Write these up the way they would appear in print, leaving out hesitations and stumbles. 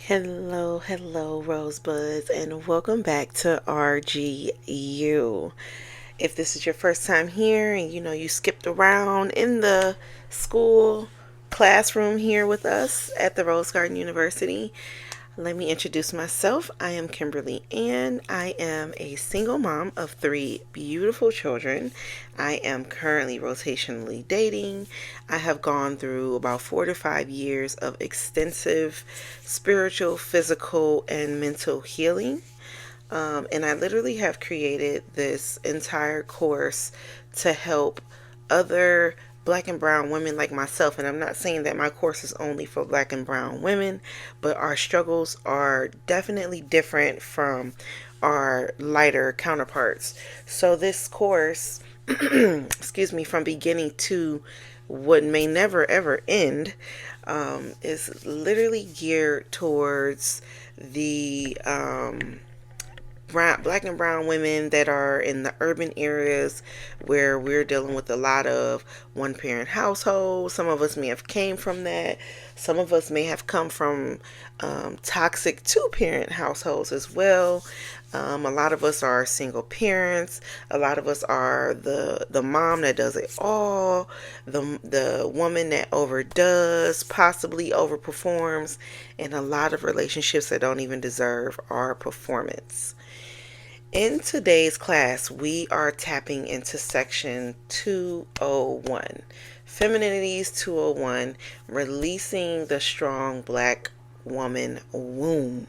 Hello, Rosebuds, and welcome back to RGU. If this is your first time here and you skipped around in the school classroom here with us at the Rose Garden University, let me introduce myself. I am Kimberly Ann. I am a single mom of three beautiful children. I am currently rotationally dating. I have gone through about 4 to 5 years of extensive spiritual, physical, and mental healing. And I literally have created this entire course to help other black and brown women like myself. And I'm not saying that my course is only for black and brown women, but our struggles are definitely different from our lighter counterparts. So this course, excuse me, from beginning to what may never ever end, is literally geared towards the black and brown women that are in the urban areas where we're dealing with a lot of one parent households. Some of us may have came from that. Some of us may have come from toxic two parent households as well. A lot of us are single parents. A lot of us are the mom that does it all, the woman that overdoes, possibly overperforms, and a lot of relationships that don't even deserve our performance. In today's class, we are tapping into section 201, Femininity's 201, releasing the strong black woman womb.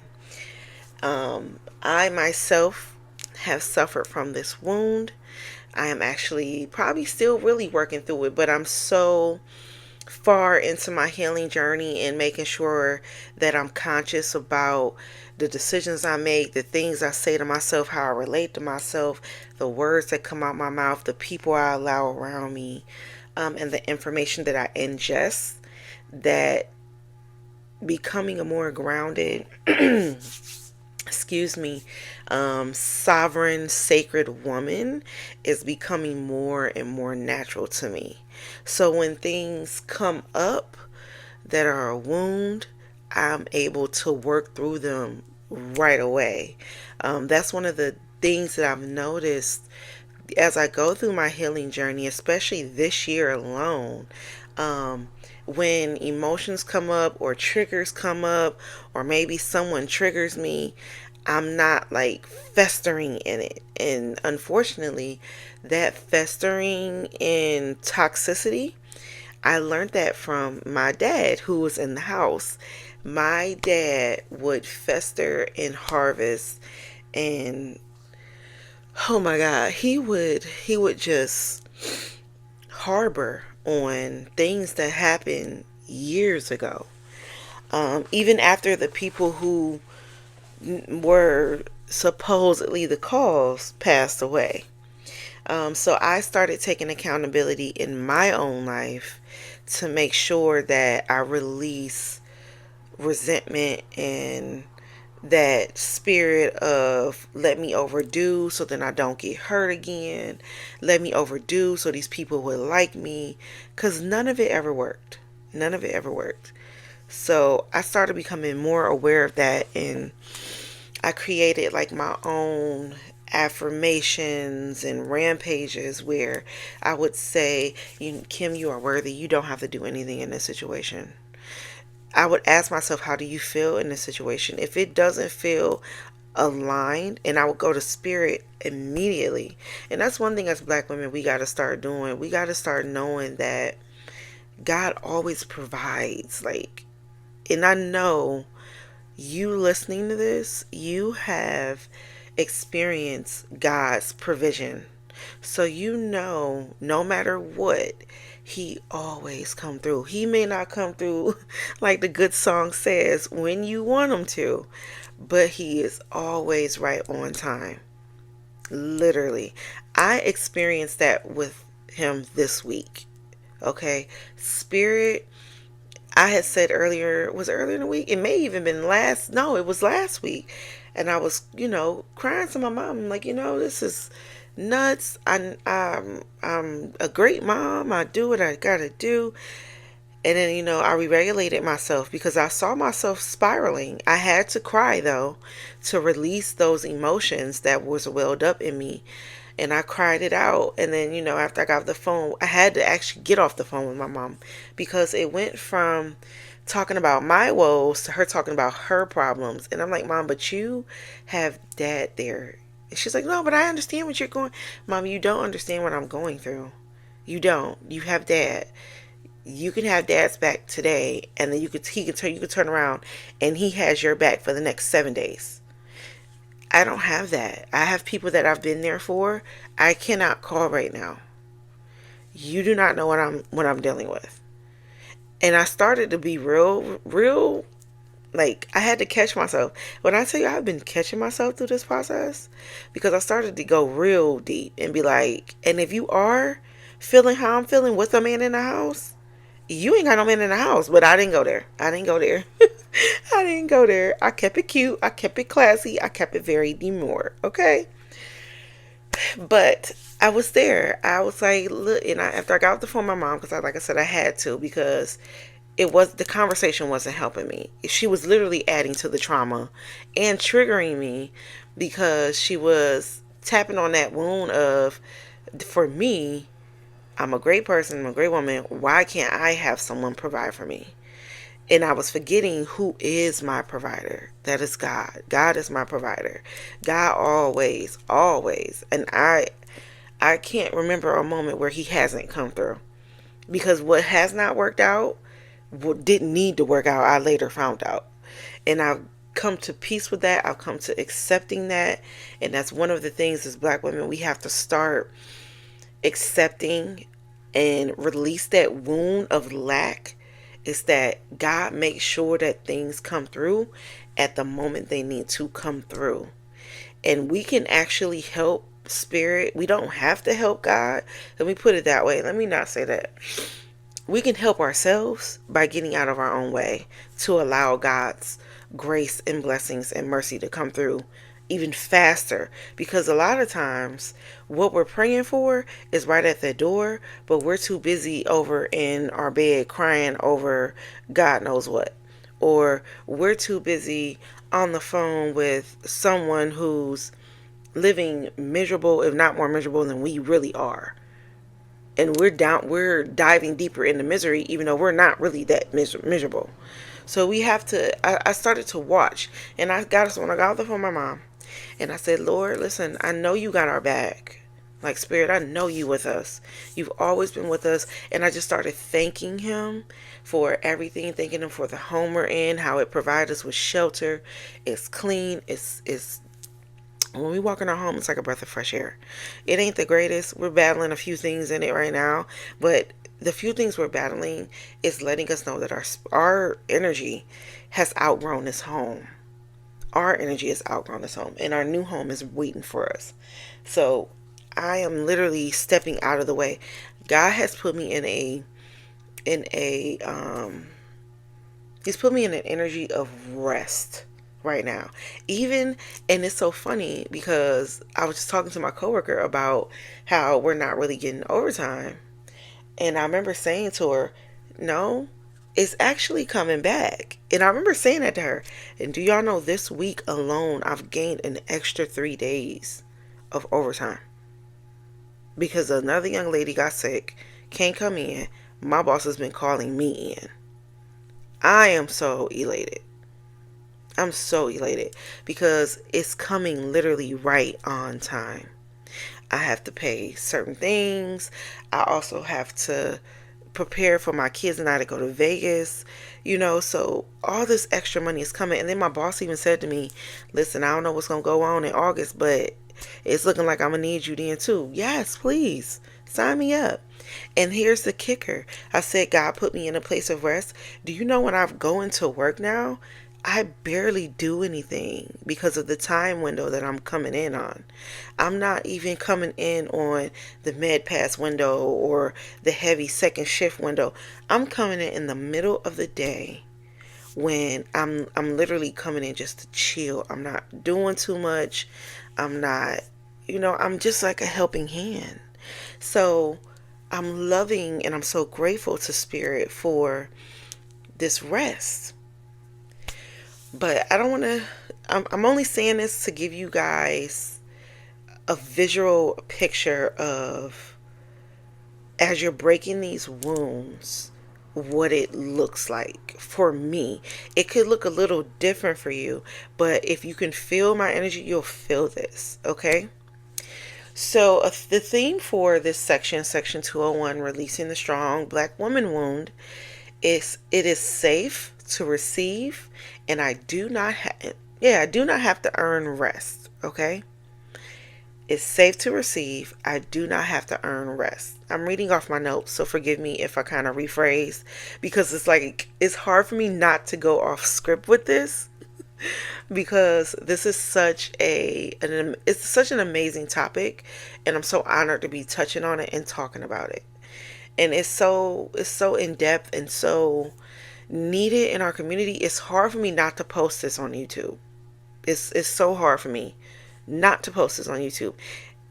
I myself have suffered from this wound. I am actually probably still really working through it, but I'm so far into my healing journey and making sure that I'm conscious about the decisions I make, the things I say to myself, how I relate to myself, the words that come out my mouth, the people I allow around me, and the information that I ingest, that becoming a more grounded excuse me, sovereign, sacred woman is becoming more and more natural to me. So when things come up that are a wound, I'm able to work through them right away. That's one of the things that I've noticed as I go through my healing journey, especially this year alone. When emotions come up or triggers come up, or maybe someone triggers me, I'm not like festering in it. And unfortunately, that festering in toxicity, I learned that from my dad who was in the house. My dad would fester and harvest, and oh my god, he would just harbor on things that happened years ago. Even after the people who were supposedly the cause passed away. So I started taking accountability in my own life to make sure that I release resentment and that spirit of let me overdo so then I don't get hurt again. Let me overdo so these people would like me. Because none of it ever worked. None of it ever worked. So I started becoming more aware of that, and I created like my own affirmations and rampages where I would say, Kim, you are worthy. You don't have to do anything in this situation. I would ask myself, how do you feel in this situation? If it doesn't feel aligned, and I would go to spirit immediately. And that's one thing as black women we got to start doing. We got to start knowing that God always provides. Like, and I know you listening to this, you have experienced God's provision. So you know, no matter what, he always come through. He may not come through like the good song says when you want him to, but he is always right on time. Literally. I experienced that with him this week. Okay? Spirit, I had said earlier, was it earlier in the week? It may even been no, it was last week. And I was, crying to my mom. I'm like, this is nuts. I'm a great mom. I do what I gotta do. And then, I re-regulated myself because I saw myself spiraling. I had to cry though to release those emotions that was welled up in me. And I cried it out. And then, after I got off the phone, I had to actually get off the phone with my mom because it went from talking about my woes to her talking about her problems. And I'm like, Mom, but you have dad there. And she's like, no, but I understand what you're going. Mom, you don't understand what I'm going through. You don't. You have dad. You can have dad's back today, and then you could turn around, and he has your back for the next 7 days. I don't have that. I have people that I've been there for. I cannot call right now. You do not know what I'm dealing with. And I started to be real. Like, I had to catch myself. When I tell you I've been catching myself through this process, because I started to go real deep and be like, and if you are feeling how I'm feeling with a man in the house, you ain't got no man in the house. But I didn't go there. I didn't go there. I didn't go there. I kept it cute. I kept it classy. I kept it very demure. Okay. But I was there. I was like, look, and after I got off the phone with my mom, because like I said, I had to, because the conversation wasn't helping me. She was literally adding to the trauma and triggering me because she was tapping on that wound of, for me, I'm a great person, I'm a great woman. Why can't I have someone provide for me? And I was forgetting who is my provider. That is God. God is my provider. God always, always. And I can't remember a moment where he hasn't come through. Because what has not worked out, what didn't need to work out, I later found out. And I've come to peace with that. I've come to accepting that. And that's one of the things as Black women, we have to start accepting and release that wound of lack. Is that God makes sure that things come through at the moment they need to come through. And we can actually help spirit. We don't have to help God. Let me put it that way. Let me not say that. We can help ourselves by getting out of our own way to allow God's grace and blessings and mercy to come through even faster, because a lot of times what we're praying for is right at the door, but we're too busy over in our bed crying over God knows what, or we're too busy on the phone with someone who's living miserable, if not more miserable than we really are, and we're diving deeper into misery even though we're not really that miserable. So we have to, I started to watch, and when I got off the phone with my mom, and I said, Lord, listen, I know you got our back. Like, Spirit, I know you with us. You've always been with us. And I just started thanking him for everything, thanking him for the home we're in, how it provides us with shelter. It's clean. It's when we walk in our home, it's like a breath of fresh air. It ain't the greatest. We're battling a few things in it right now, but the few things we're battling is letting us know that our energy has outgrown this home. Our energy has outgrown this home, and our new home is waiting for us. So I am literally stepping out of the way. God has put me he's put me in an energy of rest right now. Even, and it's so funny because I was just talking to my coworker about how we're not really getting overtime. And I remember saying to her, no, it's actually coming back. And I remember saying that to her. And do y'all know, this week alone, I've gained an extra 3 days of overtime. Because another young lady got sick, can't come in. My boss has been calling me in. I am so elated. I'm so elated because it's coming literally right on time. I have to pay certain things. I also have to prepare for my kids and I to go to Vegas, so all this extra money is coming. And then my boss even said to me, listen, I don't know what's going to go on in August, but it's looking like I'm going to need you then too. Yes, please sign me up. And here's the kicker. I said, God put me in a place of rest. Do you know when I go into work now, I barely do anything because of the time window that I'm coming in on. I'm not even coming in on the med pass window or the heavy second shift window. I'm coming in the middle of the day when I'm literally coming in just to chill. I'm not doing too much. I'm not, I'm just like a helping hand. So I'm loving and I'm so grateful to Spirit for this rest. But I don't want to, I'm only saying this to give you guys a visual picture of, as you're breaking these wounds, what it looks like for me. It could look a little different for you, but if you can feel my energy, you'll feel this, okay? So, the theme for this section 201, releasing the strong black woman wound, is it is safe to receive, and I do not have to earn rest, okay? It's safe to receive. I do not have to earn rest. I'm reading off my notes, so forgive me if I kind of rephrase, because it's like it's hard for me not to go off script with this, because this is it's such an amazing topic, and I'm so honored to be touching on it and talking about it. And it's so in depth and so needed in our community. It's hard for me not to post this on YouTube. It's so hard for me not to post this on YouTube.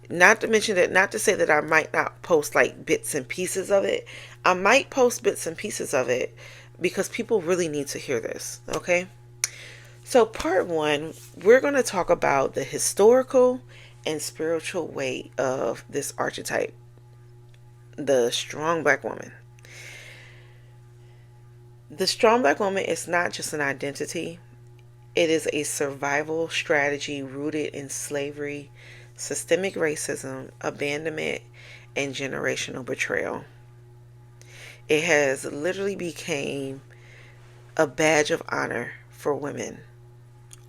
Not to mention that, not to say that I might not post like bits and pieces of it. I might post bits and pieces of it because people really need to hear this, okay? So, part one, we're going to talk about the historical and spiritual weight of this archetype, the strong black woman. The strong black woman is not just an identity, it is a survival strategy rooted in slavery, systemic racism, abandonment, and generational betrayal. It has literally become a badge of honor for women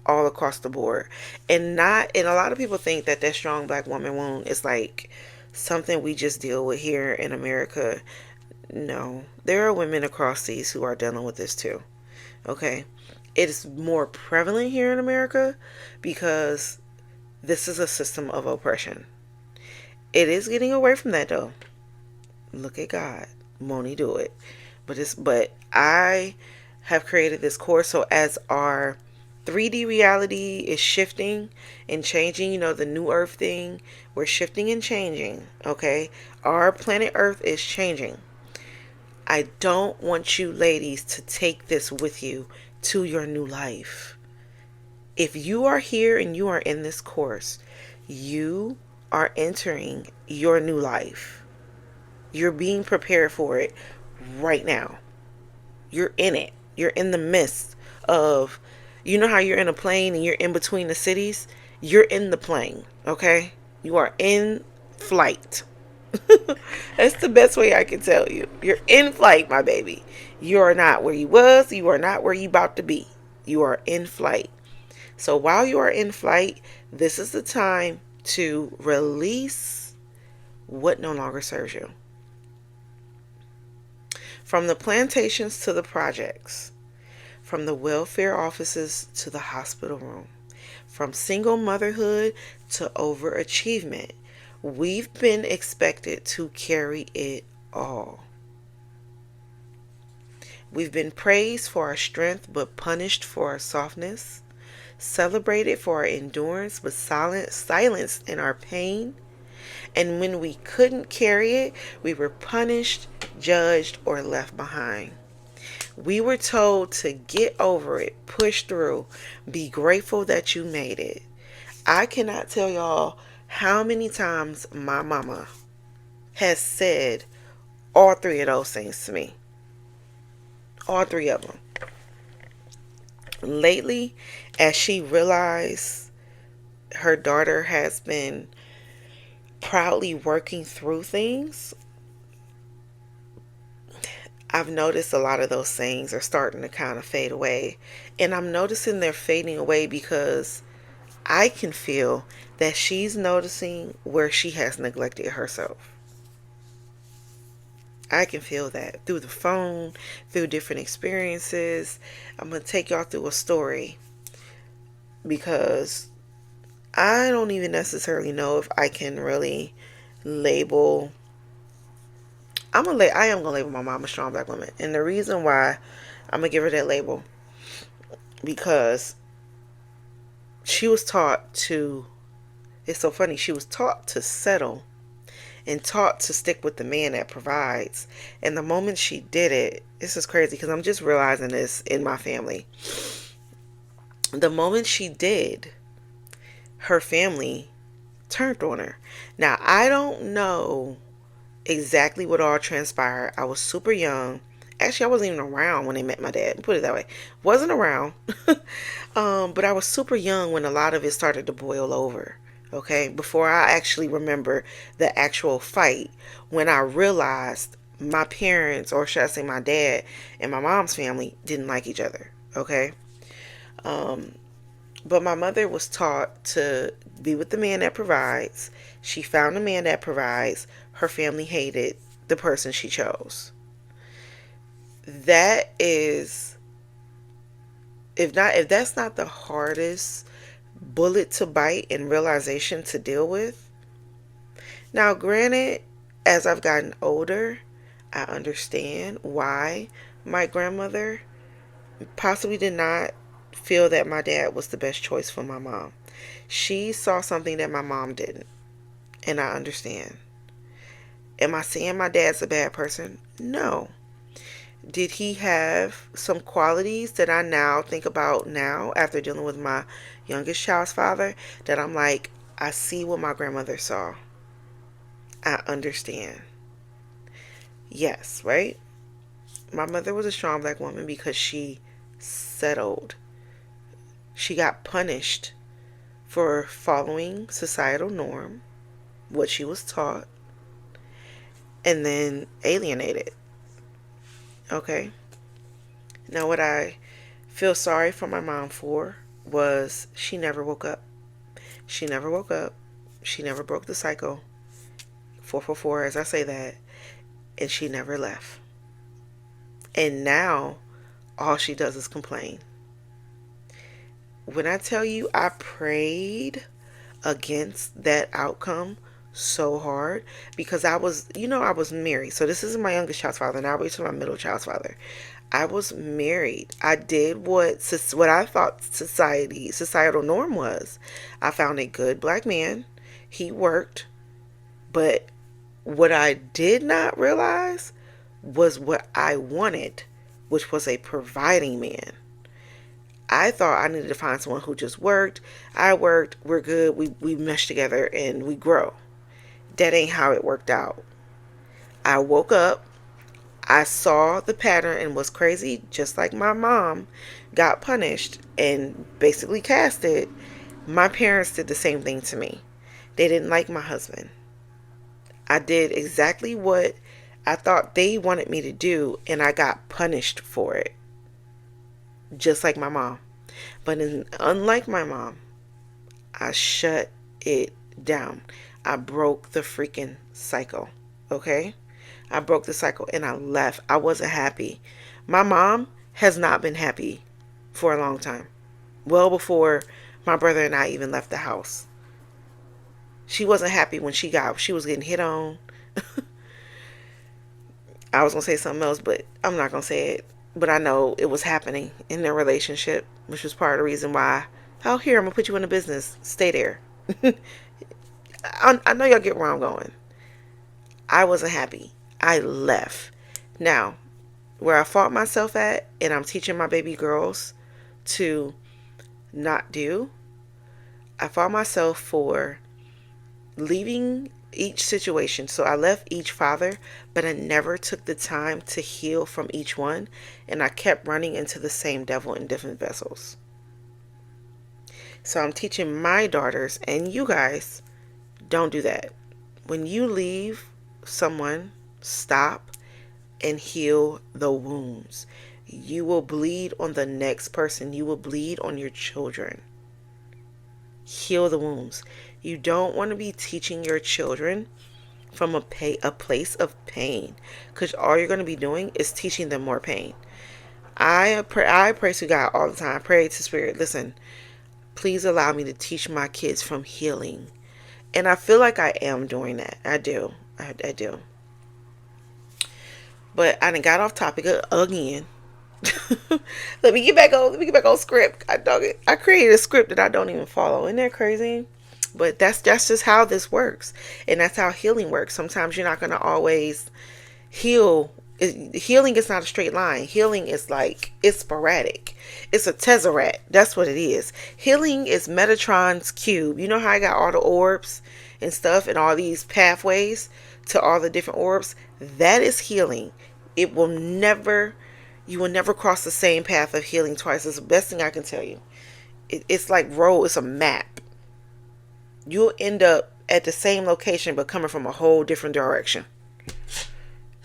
all across the board. And a lot of people think that strong black woman wound is like something we just deal with here in America. No, there are women across seas who are dealing with this too. Okay? It's more prevalent here in America because this is a system of oppression. It is getting away from that though. Look at God. Won't he do it? But I have created this course, so as our 3D reality is shifting and changing, the new earth thing, we're shifting and changing, okay? Our planet Earth is changing. I don't want you ladies to take this with you to your new life. If you are here and you are in this course, you are entering your new life. You're being prepared for it right now. You're in it. You're in the midst of, how you're in a plane and you're in between the cities? You're in the plane, okay? You are in flight. That's the best way I can tell you. You're in flight, my baby. You are not where you was. You are not where you about to be. You are in flight. So while you are in flight, this is the time to release what no longer serves you. From the plantations to the projects, from the welfare offices to the hospital room, from single motherhood to overachievement, we've been expected to carry it all. We've been praised for our strength but punished for our softness, celebrated for our endurance but silenced in our pain. And when we couldn't carry it, we were punished, judged, or left behind. We were told to get over it, push through, be grateful that you made it. I cannot tell y'all how many times my mama has said all three of those things to me. All three of them. Lately, as she realized her daughter has been proudly working through things, I've noticed a lot of those things are starting to kind of fade away. And I'm noticing they're fading away because I can feel that she's noticing where she has neglected herself. I can feel that through the phone, through different experiences. I'm going to take y'all through a story because I don't even necessarily know if I can really label. I am gonna label my mom a strong black woman, and the reason why I'm gonna give her that label, because she was taught to. It's so funny. She was taught to settle and taught to stick with the man that provides. And the moment she did it, this is crazy because I'm just realizing this in my family. The moment she did, her family turned on her. Now, I don't know exactly what all transpired. I was super young. Actually, I wasn't even around when they met my dad. Put it that way. Wasn't around. But I was super young when a lot of it started to boil over. Okay, before I actually remember the actual fight, when I realized my parents, or should I say my dad and my mom's family, didn't like each other. Okay, but my mother was taught to be with the man that provides. She found a man that provides. Her family hated the person she chose. That is, if that's not the hardest bullet to bite and realization to deal with. Now, granted, as I've gotten older, I understand why my grandmother possibly did not feel that my dad was the best choice for my mom. She saw something that my mom didn't, and I understand. Am I saying my dad's a bad person? No. Did he have some qualities that I now think about now after dealing with my youngest child's father that I'm like, I see what my grandmother saw. I understand. Yes, right? My mother was a strong black woman because she settled. She got punished for following societal norm, what she was taught, and then alienated. Okay? Now, what I feel sorry for my mom for was she never woke up. She never woke up. She never broke the cycle. 444, as I say that. And she never left. And now, all she does is complain. When I tell you I prayed against that outcome so hard because I was married. So this isn't my youngest child's father. Now we're to my middle child's father. I was married. I did what I thought societal norm was. I found a good black man. He worked. But what I did not realize was what I wanted, which was a providing man. I thought I needed to find someone who just worked. I worked. We're good. We mesh together and we grow. That ain't how it worked out. I woke up. I saw the pattern and was crazy, just like my mom got punished and basically casted. My parents did the same thing to me. They didn't like my husband. I did exactly what I thought they wanted me to do, and I got punished for it. Just like my mom. But unlike my mom, I shut it down. I broke the freaking cycle. Okay? I broke the cycle and I left. I wasn't happy. My mom has not been happy for a long time. Well before my brother and I even left the house. She wasn't happy when she was getting hit on. I was going to say something else, but I'm not going to say it. But I know it was happening in their relationship, which was part of the reason why, oh, here, I'm going to put you in a business. Stay there. I know y'all get where I'm going. I wasn't happy. I left. Now, where I fought myself at, and I'm teaching my baby girls to not do, I fought myself for leaving each situation. So I left each father, but I never took the time to heal from each one, and I kept running into the same devil in different vessels. So I'm teaching my daughters and you guys, don't do that. When you leave someone, stop and heal the wounds. You will bleed on the next person. You will bleed on your children. Heal the wounds. You don't want to be teaching your children from a place of pain, because all you're going to be doing is teaching them more pain. I pray to God all the time. I pray to Spirit, listen, please allow me to teach my kids from healing. And I feel like I am doing that. I do. I do. But I done got off topic again. Let me get back on script. I created a script that I don't even follow. Isn't that crazy? But that's just how this works. And that's how healing works. Sometimes you're not going to always heal. Healing is not a straight line. Healing is like, it's sporadic. It's a tesseract. That's what it is. Healing is Metatron's cube. You know how I got all the orbs and stuff and all these pathways to all the different orbs? That is healing. It will never, you will never cross the same path of healing twice. It's the best thing I can tell you. It's like it's a map. You'll end up at the same location but coming from a whole different direction.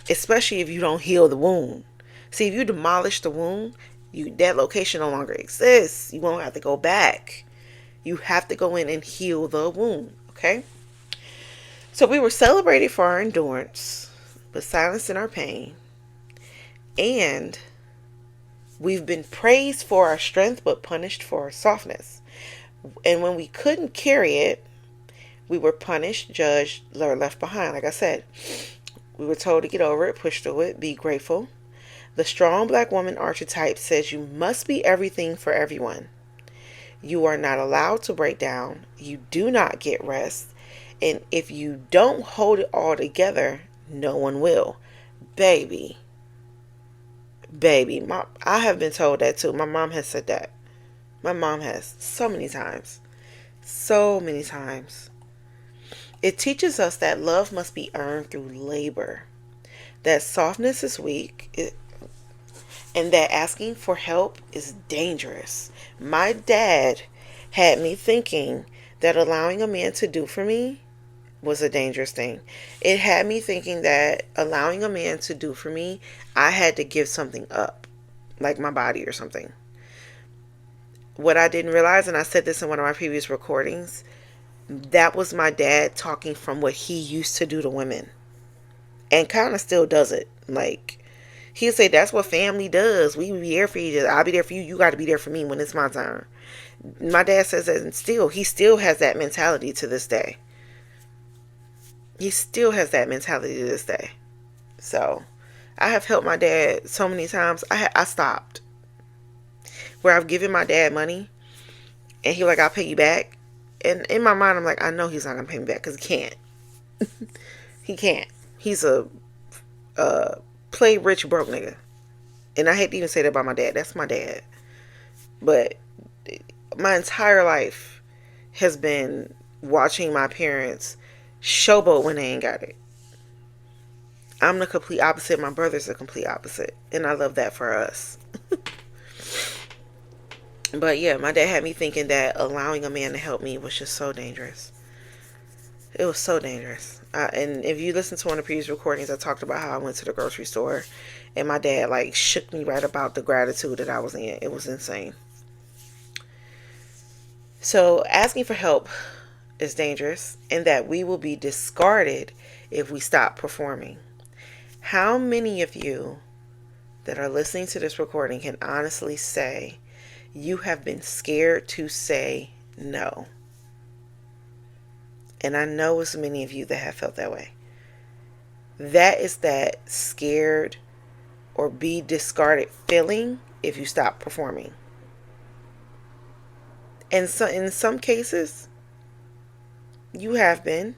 Especially if you don't heal the wound. See, if you demolish the wound, that location no longer exists. You won't have to go back. You have to go in and heal the wound. Okay? So we were celebrated for our endurance, but silenced in our pain. And we've been praised for our strength, but punished for our softness. And when we couldn't carry it, we were punished, judged, or left behind. Like I said, we were told to get over it, push through it, be grateful. The strong black woman archetype says you must be everything for everyone. You are not allowed to break down. You do not get rest. And if you don't hold it all together, no one will. Baby. I have been told that too. My mom has said that. My mom has so many times. So many times. It teaches us that love must be earned through labor. That softness is weak. And that asking for help is dangerous. My dad had me thinking that allowing a man to do for me was a dangerous thing. It had me thinking that allowing a man to do for me, I had to give something up, like my body or something. What I didn't realize, and I said this in one of my previous recordings, that was my dad talking from what he used to do to women. And kind of still does it. Like, he'll say, that's what family does. We be there for you. I'll be there for you. You got to be there for me when it's my turn. My dad says that, and he still has that mentality to this day. He still has that mentality to this day. So, I have helped my dad so many times. I stopped. Where I've given my dad money, and he like, I'll pay you back. And in my mind, I'm like, I know he's not going to pay me back because he can't. He can't. He's a play rich broke nigga. And I hate to even say that about my dad. That's my dad. But my entire life has been watching my parents showboat when they ain't got it. I'm the complete opposite. My brother's the complete opposite. And I love that for us. But yeah, my dad had me thinking that allowing a man to help me was just so dangerous. It was so dangerous. And if you listen to one of the previous recordings, I talked about how I went to the grocery store and my dad like shook me right about the gratitude that I was in. It was insane. So asking for help is dangerous, and that we will be discarded if we stop performing. How many of you that are listening to this recording can honestly say you have been scared to say no? And I know it's many of you that have felt that way. That is that scared or be discarded feeling if you stop performing. And so in some cases, you have been.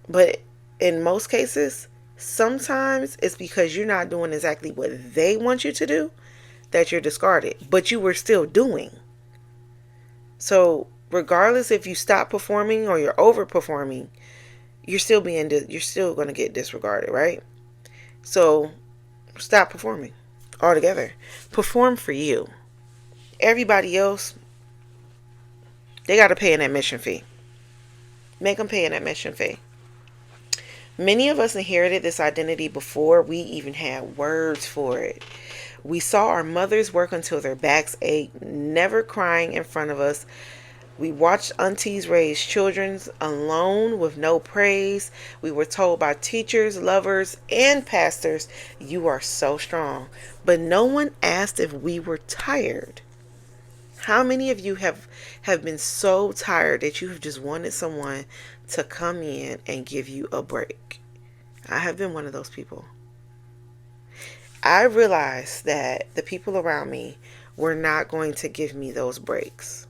But in most cases, sometimes it's because you're not doing exactly what they want you to do that you're discarded. But you were still doing. So regardless if you stop performing or you're overperforming, you're still going to get disregarded, right? So stop performing altogether. Perform for you. Everybody else, they got to pay an admission fee. Make them pay an admission fee. Many of us inherited this identity before we even had words for it. We saw our mothers work until their backs ached, never crying in front of us. We watched aunties raise children alone with no praise. We were told by teachers, lovers, and pastors, you are so strong. But no one asked if we were tired. How many of you have been so tired that you have just wanted someone to come in and give you a break? I have been one of those people. I realized that the people around me were not going to give me those breaks.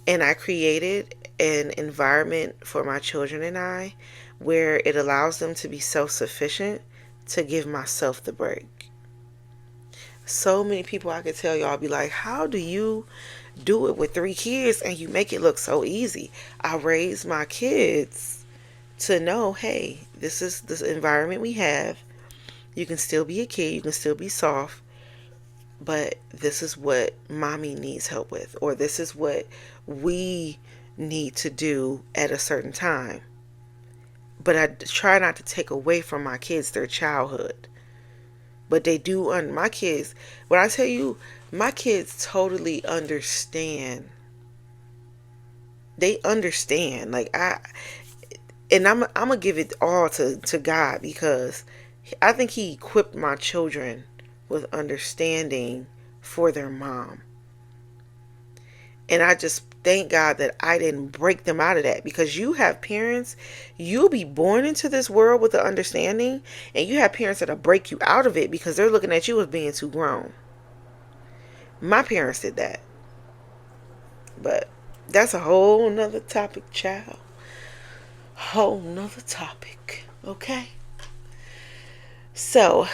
And I created an environment for my children and I where it allows them to be self-sufficient, to give myself the break. So many people I could tell y'all be like, how do you do it with 3 kids and you make it look so easy? I raised my kids to know, hey, this is this environment we have. You can still be a kid, you can still be soft, but this is what mommy needs help with, or this is what we need to do at a certain time. But I try not to take away from my kids their childhood. But they do, my kids, when I tell you, my kids totally understand. They understand. And I'm gonna give it all to God, because I think He equipped my children with understanding for their mom. And I just thank God that I didn't break them out of that, because you have parents, you'll be born into this world with the understanding, and you have parents that'll break you out of it because they're looking at you as being too grown. My parents did that. But that's a whole nother topic, child. Whole nother topic. Okay? So,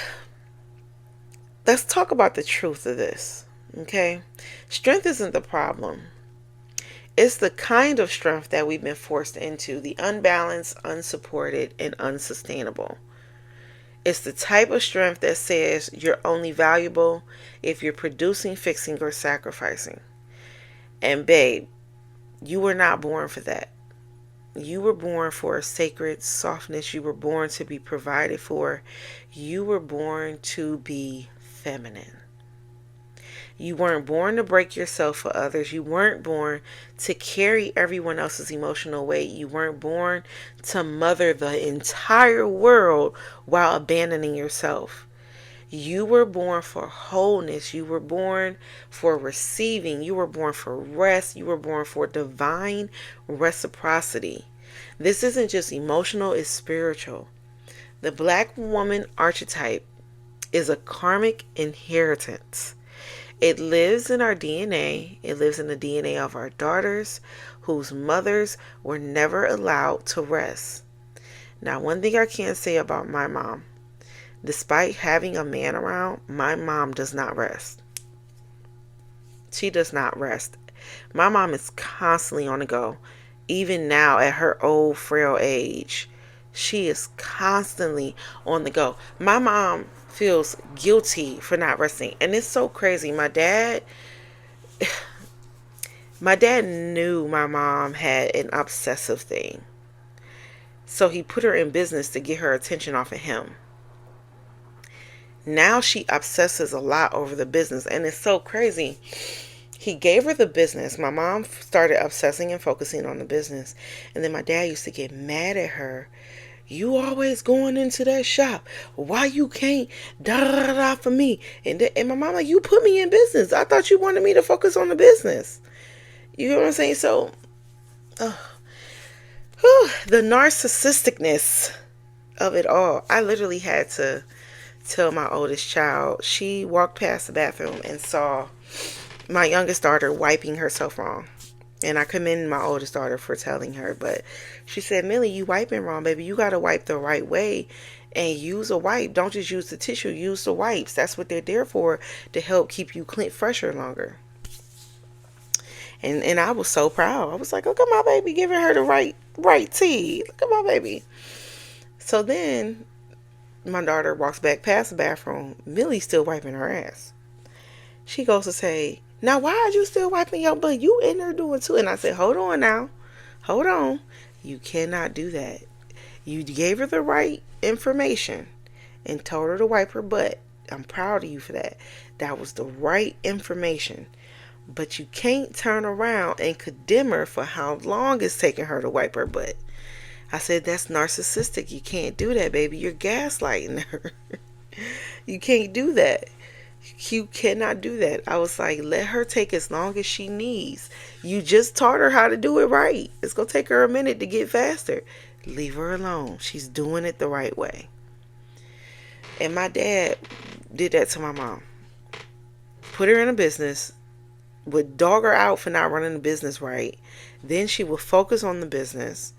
let's talk about the truth of this. Okay? Strength isn't the problem. It's the kind of strength that we've been forced into, the unbalanced, unsupported, and unsustainable. It's the type of strength that says you're only valuable if you're producing, fixing, or sacrificing. And babe, you were not born for that. You were born for a sacred softness. You were born to be provided for. You were born to be feminine. You weren't born to break yourself for others. You weren't born to carry everyone else's emotional weight. You weren't born to mother the entire world while abandoning yourself. You were born for wholeness. You were born for receiving. You were born for rest. You were born for divine reciprocity. This isn't just emotional, it's spiritual. The Black woman archetype is a karmic inheritance. It lives in our DNA. It lives in the DNA of our daughters, whose mothers were never allowed to rest. Now, one thing I can say about my mom, despite having a man around, my mom does not rest. She does not rest. My mom is constantly on the go. Even now at her old, frail age, she is constantly on the go. My mom feels guilty for not resting. And it's so crazy. My dad knew my mom had an obsessive thing. So he put her in business to get her attention off of him. Now she obsesses a lot over the business. And it's so crazy. He gave her the business. My mom started obsessing and focusing on the business. And then my dad used to get mad at her. You always going into that shop. Why you can't da for me? And my mom like, you put me in business. I thought you wanted me to focus on the business. You know what I'm saying? So, the narcissisticness of it all. I literally had to tell my oldest child. She walked past the bathroom and saw my youngest daughter wiping herself wrong. And I commend my oldest daughter for telling her. But she said, Millie, you wiping wrong, baby. You got to wipe the right way and use a wipe. Don't just use the tissue. Use the wipes. That's what they're there for, to help keep you clean, fresher longer. And I was so proud. I was like, look at my baby giving her the right tea. Look at my baby. So then my daughter walks back past the bathroom. Millie's still wiping her ass. She goes to say, now why are you still wiping your butt? You in there doing too. And I said, hold on now. Hold on. You cannot do that. You gave her the right information and told her to wipe her butt. I'm proud of you for that. That was the right information. But you can't turn around and condemn her for how long it's taking her to wipe her butt. I said, that's narcissistic. You can't do that, baby. You're gaslighting her. You can't do that. You cannot do that. I was like, let her take as long as she needs. You just taught her how to do it right. It's going to take her a minute to get faster. Leave her alone. She's doing it the right way. And my dad did that to my mom. Put her in a business would dog her out for not running the business right. Then she would focus on the business,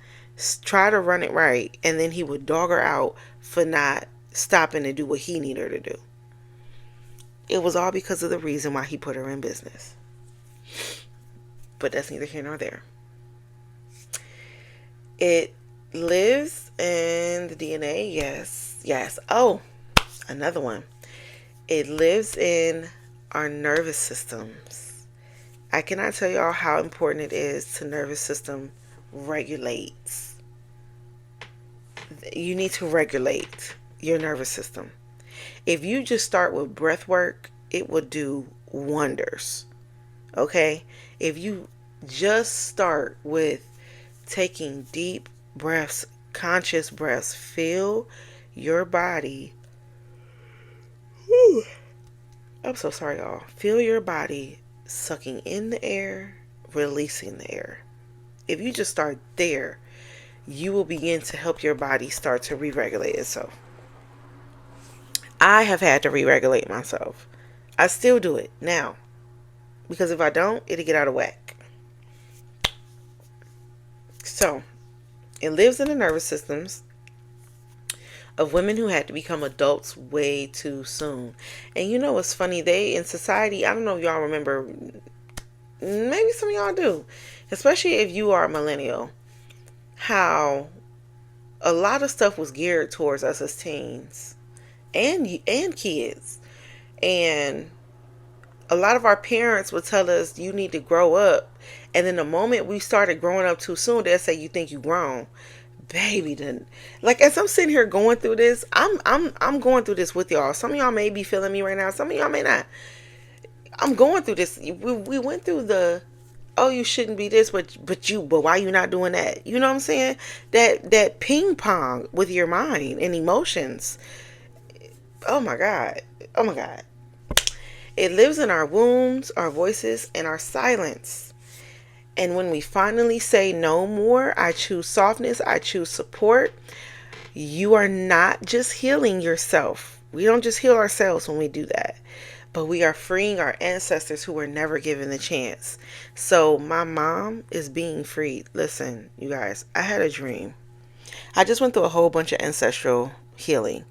try to run it right, and then he would dog her out for not stopping to do what he needed her to do. It was all because of the reason why he put her in business. But that's neither here nor there. It lives in the DNA, yes. Yes. Oh, another one. It lives in our nervous systems. I cannot tell y'all how important it is to nervous system regulates. You need to regulate your nervous system. If you just start with breath work, it will do wonders. Okay? If you just start with taking deep breaths, conscious breaths, feel your body. Whew. I'm so sorry, y'all. Feel your body sucking in the air, releasing the air. If you just start there, you will begin to help your body start to re-regulate itself. I have had to re-regulate myself. I still do it now. Because if I don't, it'll get out of whack. So, it lives in the nervous systems of women who had to become adults way too soon. And you know what's funny? They, in society, I don't know if y'all remember, maybe some of y'all do, especially if you are a millennial, how a lot of stuff was geared towards us as teens and kids. And a lot of our parents would tell us, you need to grow up. And then the moment we started growing up too soon, they'll say, you think you grown. Baby, then, like, as I'm sitting here going through this, I'm going through this with y'all. Some of y'all may be feeling me right now. Some of y'all may not. I'm going through this. We went through the, oh, you shouldn't be this, but why you not doing that? You know what I'm saying? That ping pong with your mind and emotions. Oh my God. Oh my God. It lives in our wombs, our voices, and our silence. And when we finally say no more, I choose softness, I choose support, you are not just healing yourself. We don't just heal ourselves when we do that. But we are freeing our ancestors who were never given the chance. So my mom is being freed. Listen, you guys, I had a dream. I just went through a whole bunch of ancestral healing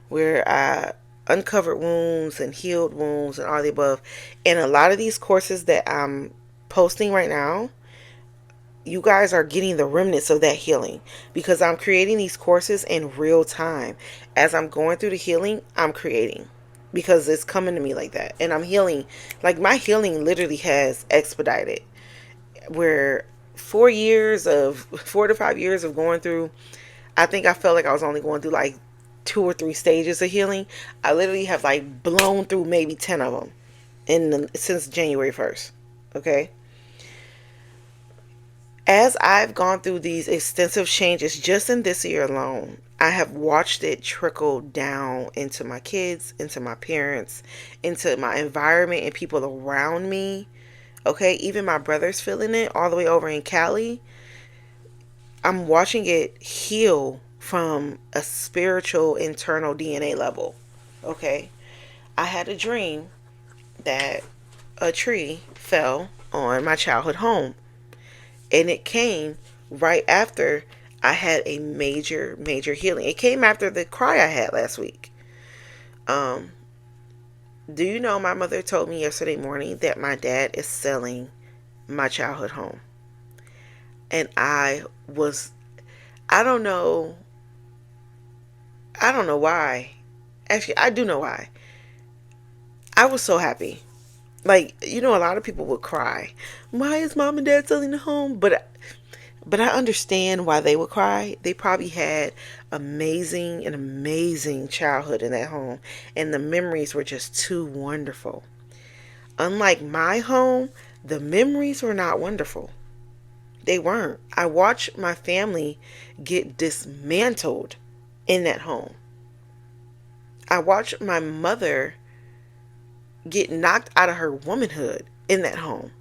where I uncovered wounds and healed wounds and all the above. And a lot of these courses that I'm posting right now, you guys are getting the remnants of that healing because I'm creating these courses in real time. As I'm going through the healing, I'm creating because it's coming to me like that. And I'm healing. Like, my healing literally has expedited. Where 4 to 5 years of going through, I think I felt like I was only going through like 2 or 3 stages of healing. I literally have like blown through maybe 10 of them since January 1st. Okay. As I've gone through these extensive changes just in this year alone, I have watched it trickle down into my kids, into my parents, into my environment and people around me. Okay, even my brother's feeling it all the way over in Cali. I'm watching it heal from a spiritual internal DNA level. Okay, I had a dream that a tree fell on my childhood home. And it came right after I had a major healing. It came after the cry I had last week. Do you know, my mother told me yesterday morning that my dad is selling my childhood home. And I don't know why. Actually, I do know why. I was so happy. Like, you know, a lot of people would cry. Why is mom and dad selling the home? But I understand why they would cry. They probably had an amazing childhood in that home. And the memories were just too wonderful. Unlike my home, the memories were not wonderful. They weren't. I watched my family get dismantled in that home. I watched my mother get knocked out of her womanhood in that home.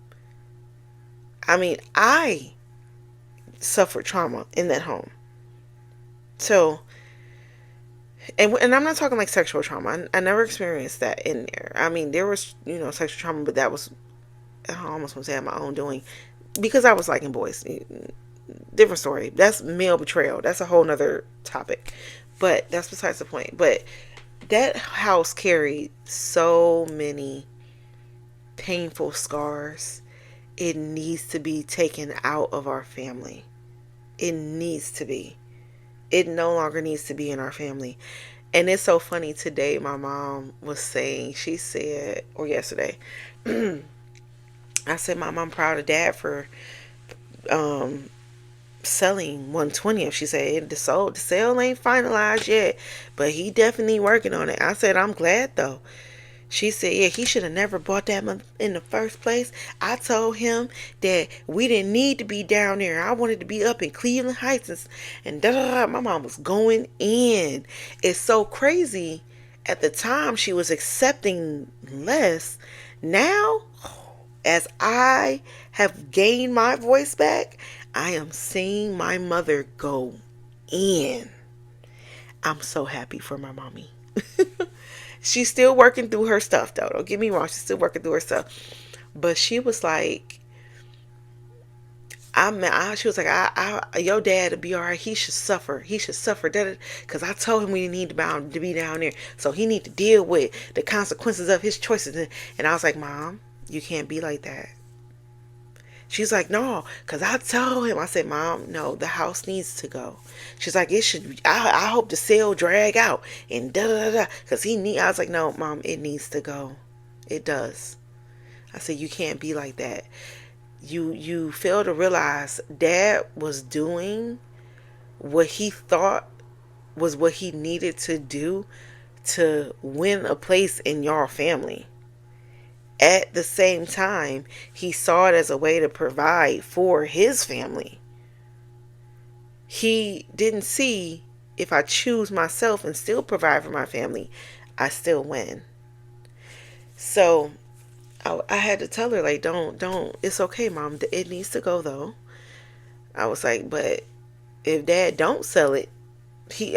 I mean, I suffered trauma in that home. So, and I'm not talking like sexual trauma. I never experienced that in there. I mean, there was, sexual trauma, but that was I almost want to say my own doing, because I was liking boys. Different story. That's male betrayal. That's a whole nother topic. But that's besides the point. But that house carried so many painful scars. It needs to be taken out of our family. It needs to be. It no longer needs to be in our family. And it's so funny. Today, my mom was saying, she said, or yesterday, I said, Mom, I'm proud of Dad for um, selling 120. She said, the sale ain't finalized yet, but he definitely working on it. I said, I'm glad though. She said, yeah, he should have never bought that in the first place. I told him that we didn't need to be down there. I wanted to be up in Cleveland Heights and da da da. My mom was going in. It's so crazy. At the time, she was accepting less. Now, as I have gained my voice back, I am seeing my mother go in. I'm so happy for my mommy. She's still working through her stuff, though. Don't get me wrong. She's still working through her stuff. But she was like, she was like, your dad to be all right. He should suffer. He should suffer. Because I told him we need to be down there. So he need to deal with the consequences of his choices. And I was like, Mom, you can't be like that. She's like, no, because I told him. I said, Mom, no, the house needs to go. She's like, it should. I hope the sale drag out and da da da. Because I was like, no, Mom, it needs to go. It does. I said, you can't be like that. You fail to realize Dad was doing what he thought was what he needed to do to win a place in your family. At the same time, he saw it as a way to provide for his family. He didn't see, if I choose myself and still provide for my family, I still win. So I had to tell her, like, don't, it's okay, Mom. It needs to go, though. I was like, but if Dad don't sell it,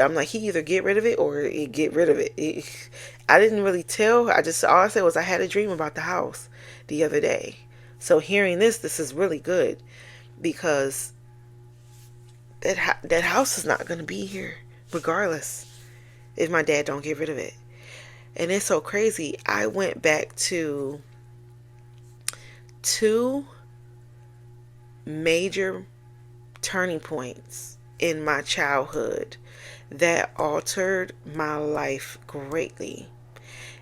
I'm like, he either get rid of it or he get rid of it. I didn't really tell. All I said was I had a dream about the house the other day. So hearing this is really good, because that house is not going to be here regardless if my dad don't get rid of it. And it's so crazy. I went back to 2 major turning points in my childhood that altered my life greatly.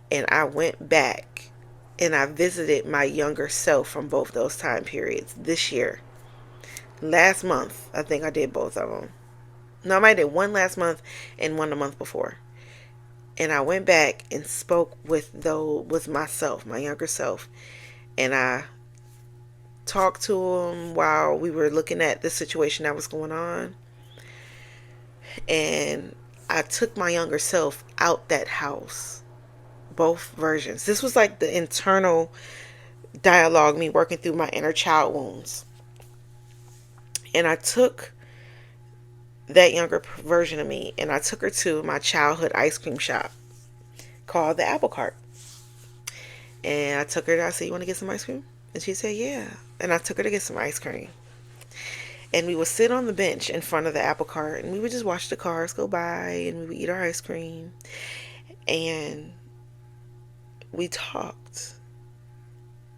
And I went back and I visited my younger self from both those time periods this year. Last month, I think I did both of them. No, I might have did one last month and one the month before. And I went back and spoke with myself, my younger self. And I talked to him while we were looking at the situation that was going on. And I took my younger self out that house. Both versions. This was like the internal dialogue, me working through my inner child wounds. And I took that younger version of me and I took her to my childhood ice cream shop called the Apple Cart. And I took her I said, you want to get some ice cream? And she said, yeah. And I took her to get some ice cream. And we would sit on the bench in front of the apple cart and we would just watch the cars go by and we would eat our ice cream. And we talked.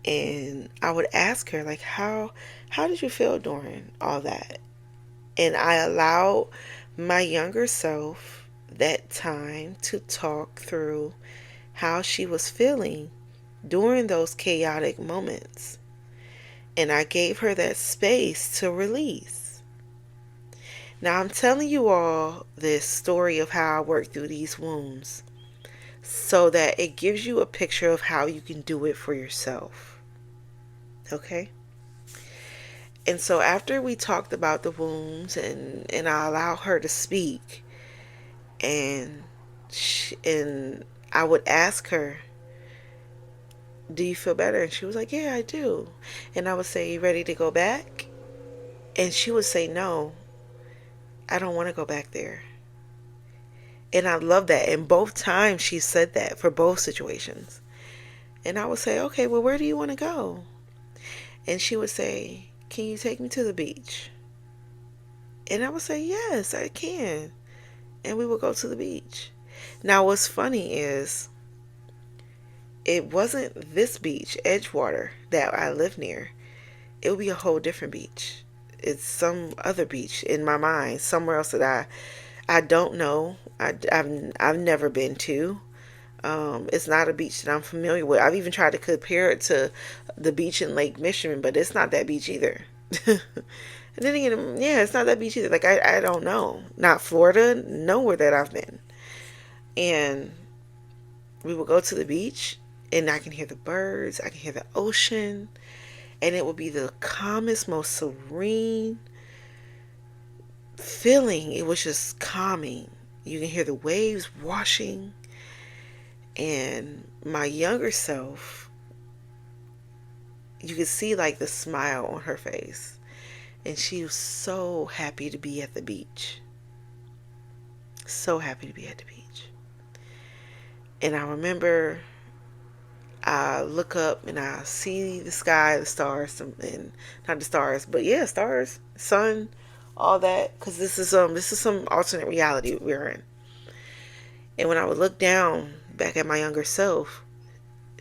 And I would ask her, like, how did you feel during all that? And I allowed my younger self that time to talk through how she was feeling during those chaotic moments. And I gave her that space to release. Now, I'm telling you all this story of how I worked through these wounds so that it gives you a picture of how you can do it for yourself. Okay? And so after we talked about the wounds and I allowed her to speak, and I would ask her, do you feel better? And she was like, yeah, I do. And I would say, you ready to go back? And she would say, no, I don't want to go back there. And I love that. And both times she said that for both situations. And I would say, okay, well, where do you want to go? And she would say, "Can you take me to the beach?" And I would say, "Yes, I can." And we would go to the beach. Now, what's funny is it wasn't this beach, Edgewater, that I live near. It would be a whole different beach. It's some other beach in my mind, somewhere else that I don't know. I've never been to. It's not a beach that I'm familiar with. I've even tried to compare it to the beach in Lake Michigan, but it's not that beach either. And then again, yeah, it's not that beach either. Like, I don't know. Not Florida, nowhere that I've been. And we would go to the beach, and I can hear the birds, I can hear the ocean, and it would be the calmest, most serene feeling. It was just calming. You can hear the waves washing, and my younger self, you could see like the smile on her face, and she was so happy to be at the beach. So happy to be at the beach. And I remember I look up and I see the sky, the stars, and not the stars, but yeah, stars, sun, all that, because this is some alternate reality we're in. And when I would look down back at my younger self,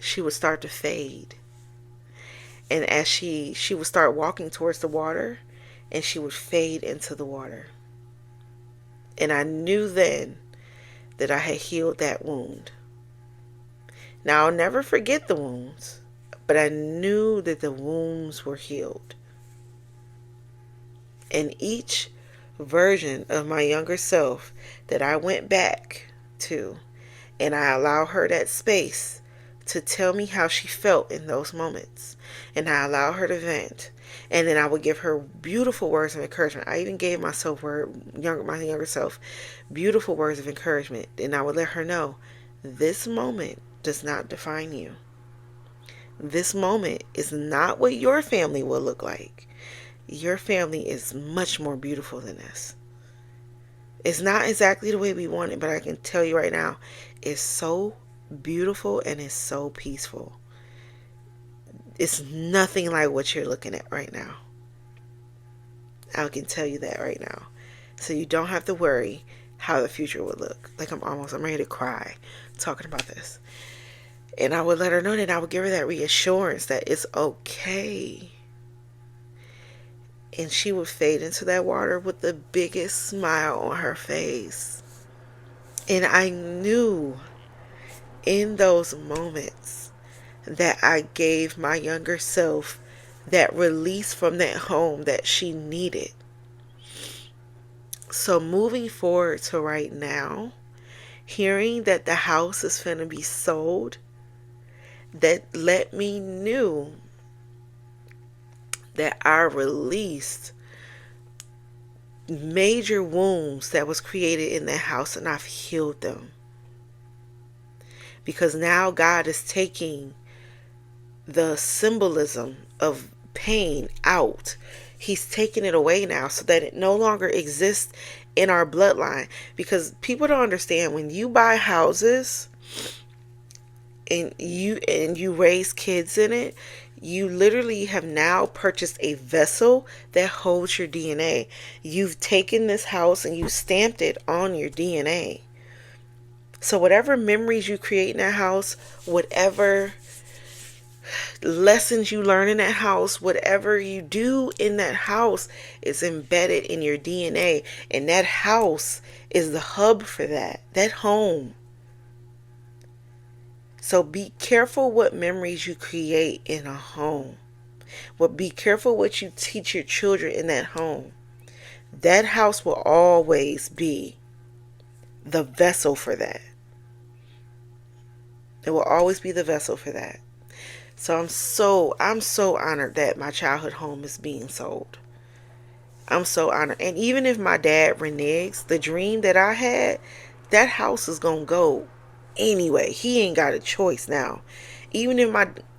she would start to fade. And as she would start walking towards the water, and she would fade into the water. And I knew then that I had healed that wound. Now, I'll never forget the wounds, but I knew that the wounds were healed. And each version of my younger self that I went back to, and I allow her that space to tell me how she felt in those moments, and I allow her to vent, and then I would give her beautiful words of encouragement. I even gave my younger self beautiful words of encouragement, and I would let her know, this moment does not define you. This moment is not what your family will look like. Your family is much more beautiful than this. It's not exactly the way we want it, but I can tell you right now, it's so beautiful and it's so peaceful. It's nothing like what you're looking at right now. I can tell you that right now. So you don't have to worry how the future would look. Like I'm ready to cry talking about this. And I would let her know that, I would give her that reassurance that it's okay. And she would fade into that water with the biggest smile on her face. And I knew in those moments that I gave my younger self that release from that home that she needed. So moving forward to right now, hearing that the house is finna be sold, that let me knew that I released major wounds that was created in that house, and I've healed them. Because now God is taking the symbolism of pain out. He's taking it away now so that it no longer exists in our bloodline. Because people don't understand, when you buy houses and you raise kids in it, you literally have now purchased a vessel that holds your DNA. You've taken this house and you stamped it on your DNA. So whatever memories you create in that house, whatever lessons you learn in that house, whatever you do in that house is embedded in your DNA. And that house is the hub for that home. So be careful what memories you create in a home. But be careful what you teach your children in that home. That house will always be the vessel for that. It will always be the vessel for that. So I'm so honored that my childhood home is being sold. I'm so honored. And even if my dad reneges, the dream that I had, that house is going to go anyway. He ain't got a choice now. Even if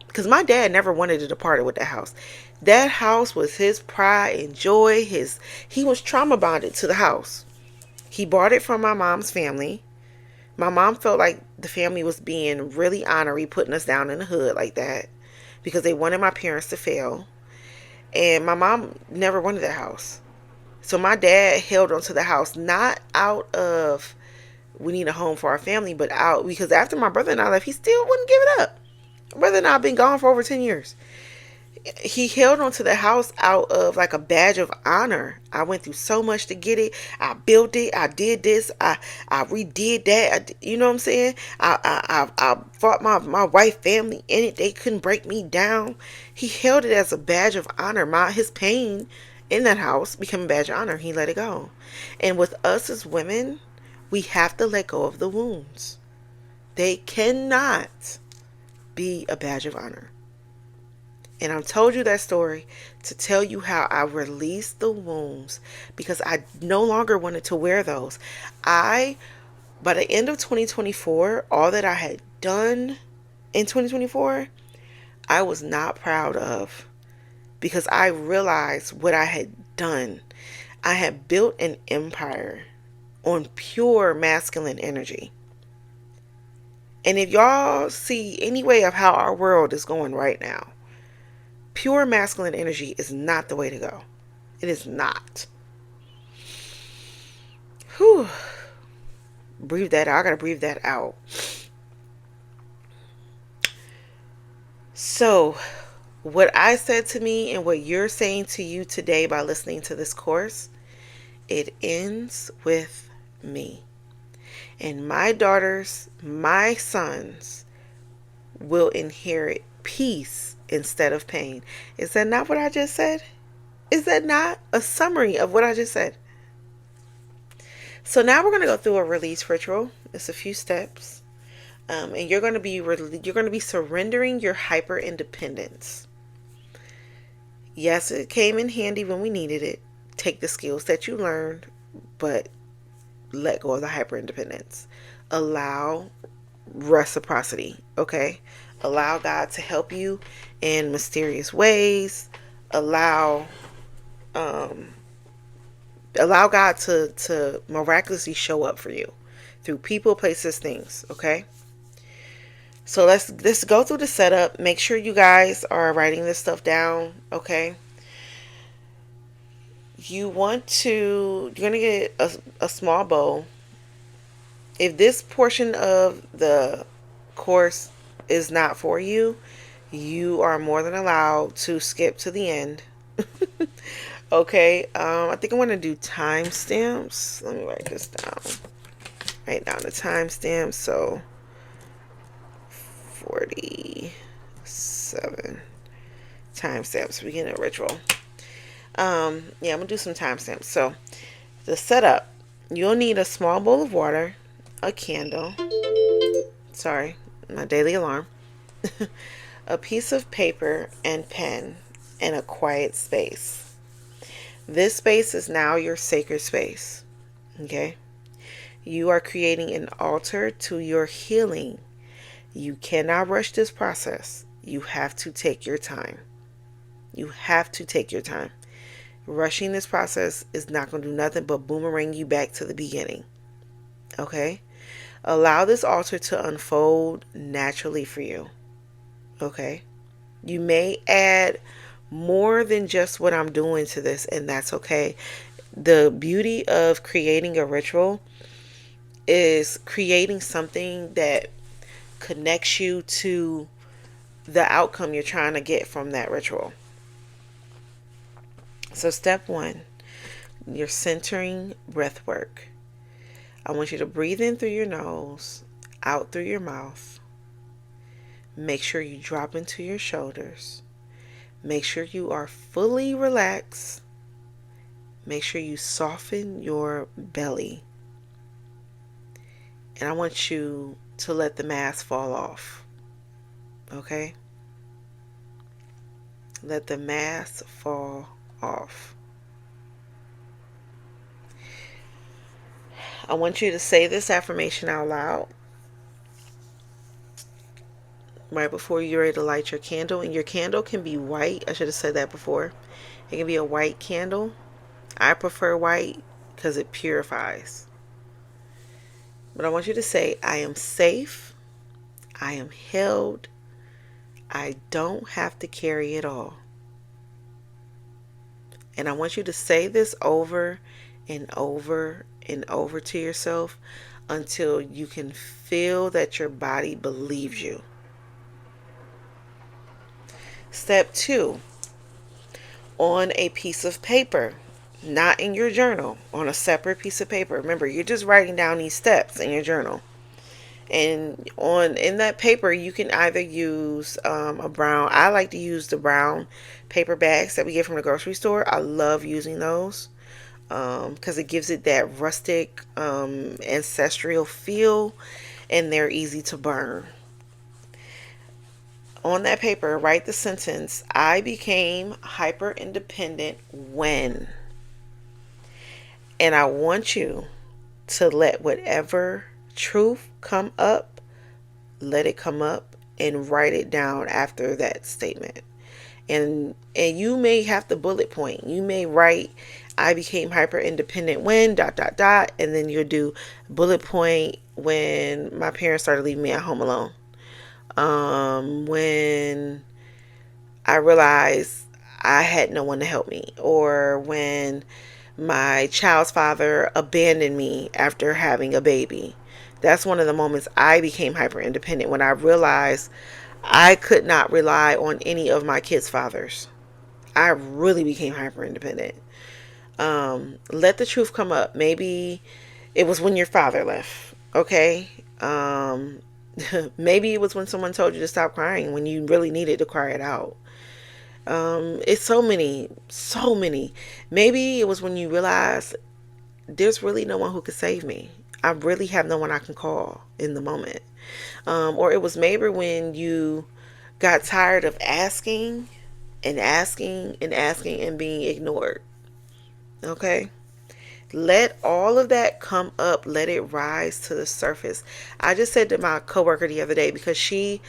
because my dad never wanted to depart with that house. That house was his pride and joy. He was trauma bonded to the house. He bought it from my mom's family. My mom felt like the family was being really honorary, putting us down in the hood like that, because they wanted my parents to fail. And my mom never wanted that house. So my dad held onto the house, not out of we need a home for our family, but out because after my brother and I left, he still wouldn't give it up. My brother and I have been gone for over 10 years. He held onto the house out of like a badge of honor. I went through so much to get it. I built it. I did this. I redid that. You know what I'm saying? I fought my wife family in it. They couldn't break me down. He held it as a badge of honor. His pain in that house became a badge of honor. He let it go. And with us as women, we have to let go of the wounds. They cannot be a badge of honor. And I told you that story to tell you how I released the wounds because I no longer wanted to wear those. By the end of 2024, all that I had done in 2024, I was not proud of because I realized what I had done. I had built an empire on pure masculine energy. And if y'all see any way of how our world is going right now, pure masculine energy is not the way to go. It is not. Whew. Breathe that out. I gotta breathe that out. So, what I said to me and what you're saying to you today by listening to this course, it ends with me. And my daughters, my sons, will inherit peace instead of pain. Is that not what I just said? Is that not a summary of what I just said? So now we're going to go through a release ritual. It's a few steps. And you're going to be surrendering your hyper independence. Yes, it came in handy when we needed it. Take the skills that you learned, but let go of the hyper independence. Allow reciprocity, okay? Allow God to help you in mysterious ways. Allow God to miraculously show up for you through people, places, things, okay? So let's go through the setup. Make sure you guys are writing this stuff down, okay? You're going to get a small bowl. If this portion of the course is not for you, you are more than allowed to skip to the end. Okay, I think I want to do timestamps. Let me write this down. Write down the timestamps. So 47 timestamps. Beginning a ritual. I'm gonna do some timestamps. So the setup, you'll need a small bowl of water, a candle. Sorry, my daily alarm. A piece of paper and pen, and a quiet space. This space is now your sacred space. Okay? You are creating an altar to your healing. You cannot rush this process. You have to take your time. You have to take your time. Rushing this process is not going to do nothing but boomerang you back to the beginning. Okay? Allow this altar to unfold naturally for you. Okay? You may add more than just what I'm doing to this, and that's okay. The beauty of creating a ritual is creating something that connects you to the outcome you're trying to get from that ritual. So step 1, you're centering breath work. I want you to breathe in through your nose, out through your mouth. Make sure you drop into your shoulders. Make sure you are fully relaxed. Make sure you soften your belly. And I want you to let the mask fall off. Okay? Let the mask fall off. I want you to say this affirmation out loud right before you're ready to light your candle. And your candle can be white. I should have said that before. It can be a white candle. I prefer white because it purifies. But I want you to say, I am safe. I am held. I don't have to carry it all. And I want you to say this over and over and over to yourself until you can feel that your body believes you. Step 2, on a piece of paper, not in your journal, on a separate piece of paper. Remember, you're just writing down these steps in your journal. And in that paper, you can either use a brown. I like to use the brown paper bags that we get from the grocery store. I love using those because it gives it that rustic, ancestral feel, and they're easy to burn. On that paper, write the sentence, I became hyper independent when. And I want you to let whatever truth come up, let it come up, and write it down after that statement. And you may have to bullet point. You may write, I became hyper independent when ... and then you'll do bullet point when my parents started leaving me at home alone. When I realized I had no one to help me, or when my child's father abandoned me after having a baby. That's one of the moments I became hyper independent, when I realized I could not rely on any of my kids' fathers. I really became hyper independent. Let the truth come up. Maybe it was when your father left. Okay. Maybe it was when someone told you to stop crying when you really needed to cry it out. It's so many. Maybe it was when you realized there's really no one who could save me. I really have no one I can call in the moment. Or it was maybe when you got tired of asking and asking and asking and being ignored. Okay? Let all of that come up. Let it rise to the surface. I just said to my coworker the other day, because she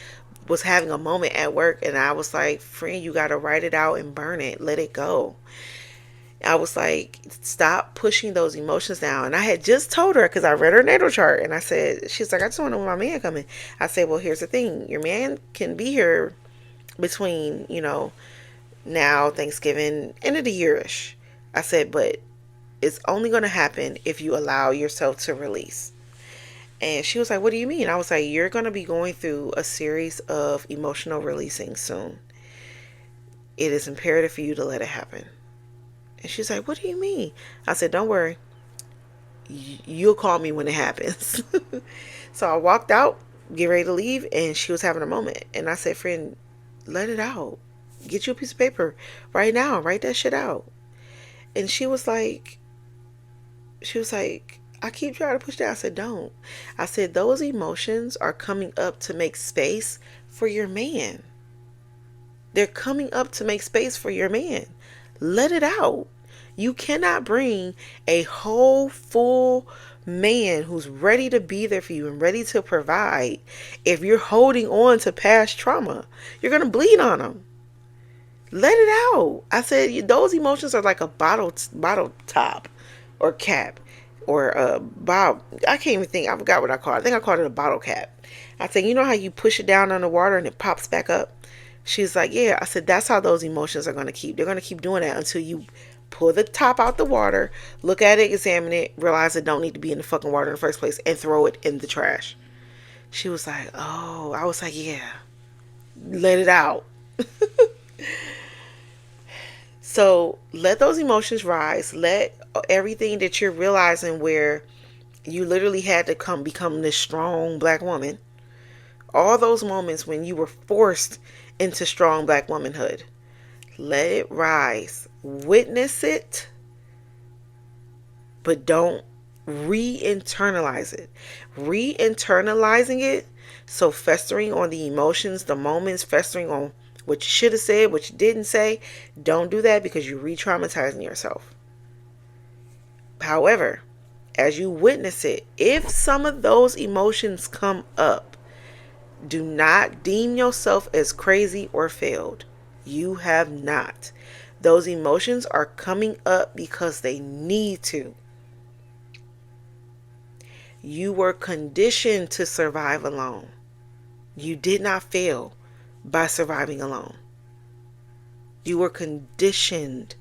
was having a moment at work, and I was like, friend, you got to write it out and burn it. Let it go. I was like, stop pushing those emotions down. And I had just told her, because I read her natal chart, and I said, she's like, I just want to know when my man coming. I said, well, here's the thing. Your man can be here between, now, Thanksgiving, end of the year-ish. I said, but it's only going to happen if you allow yourself to release. And she was like, what do you mean? I was like, you're going to be going through a series of emotional releasing soon. It is imperative for you to let it happen. And she's like, what do you mean? I said, don't worry. You'll call me when it happens. So I walked out, get ready to leave, and she was having a moment. And I said, friend, let it out. Get you a piece of paper right now. Write that shit out. And she was like, I keep trying to push that. I said, don't. I said, those emotions are coming up to make space for your man. They're coming up to make space for your man. Let it out. You cannot bring a whole, full man who's ready to be there for you and ready to provide if you're holding on to past trauma. You're going to bleed on him. Let it out. I said, those emotions are like a bottle top or cap or a bottle. I can't even think. I forgot what I called it. I think I called it a bottle cap. I said, you know how you push it down on the water and it pops back up? She's like, yeah. I said, that's how those emotions are going to keep. They're going to keep doing that until you pull the top out the water, look at it, examine it, realize it don't need to be in the fucking water in the first place, and throw it in the trash. She was like, oh. I was like, yeah. Let it out. So let those emotions rise. Let everything that you're realizing where you literally had to become this strong black woman. All those moments when you were forced into strong black womanhood. Let it rise. Witness it. But don't re-internalize it. Re-internalizing it. So festering on the emotions, the moments, festering on what you should have said, what you didn't say. Don't do that, because you're re-traumatizing yourself. However, as you witness it, if some of those emotions come up, do not deem yourself as crazy or failed. You have not. Those emotions are coming up because they need to. You were conditioned to survive alone. You did not fail by surviving alone. You were conditioned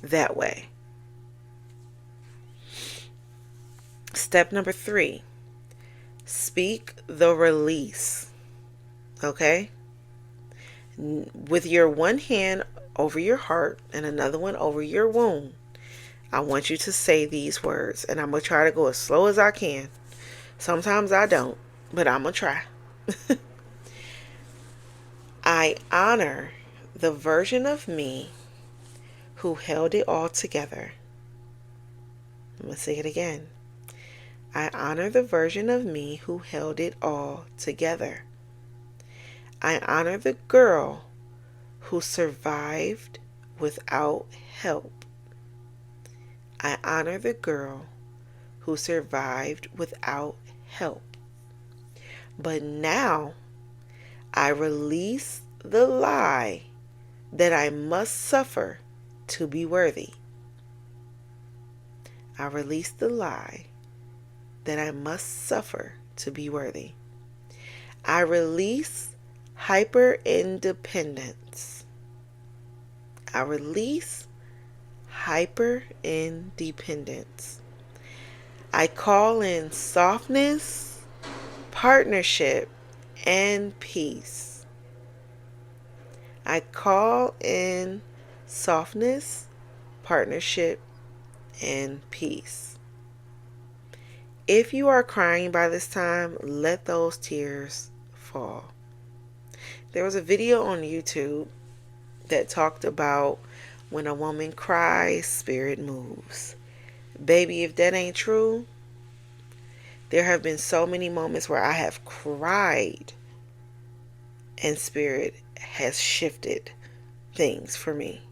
that way. Step number 3, speak the release. Okay? With your one hand over your heart and another one over your womb, I want you to say these words, and I'm going to try to go as slow as I can. Sometimes I don't, but I'm going to try. I honor the version of me who held it all together. I'm going to say it again. I honor the version of me who held it all together. I honor the girl who survived without help. I honor the girl who survived without help. But now I release the lie that I must suffer to be worthy. I release the lie that I must suffer to be worthy. I release hyper independence. I release hyper independence. I call in softness, partnership, and peace. I call in softness, partnership, and peace. If you are crying by this time, let those tears fall. There was a video on YouTube that talked about when a woman cries, spirit moves. Baby, if that ain't true, there have been so many moments where I have cried and spirit has shifted things for me.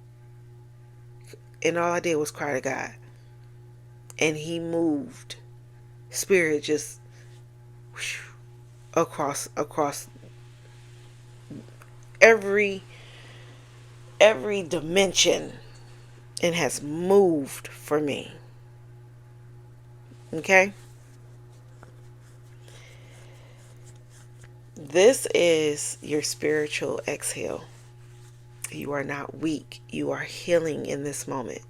And all I did was cry to God. And He moved. Spirit just whoosh, across every dimension, and has moved for me. Okay? This is your spiritual exhale. You are not weak. You are healing in this moment.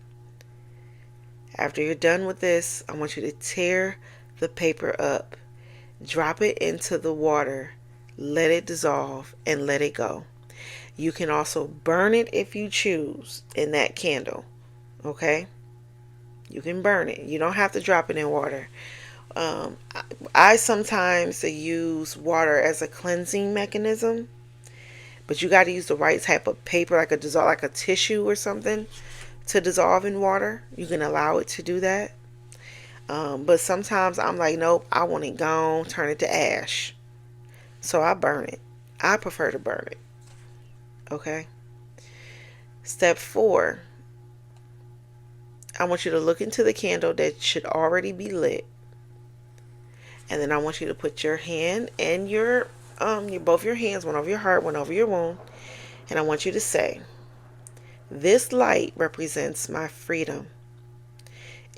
After you're done with this, I want you to tear the paper up, drop it into the water, let it dissolve, and let it go. You can also burn it if you choose in that candle. Okay? You can burn it. You don't have to drop it in water. I sometimes use water as a cleansing mechanism, but you got to use the right type of paper, like a tissue or something, to dissolve in water. You can allow it to do that. But sometimes I'm like, nope, I want it gone, turn it to ash. So I burn it. I prefer to burn it. Okay? Step 4. I want you to look into the candle that should already be lit. And then I want you to put your hand and both your hands, one over your heart, one over your womb. And I want you to say, this light represents my freedom.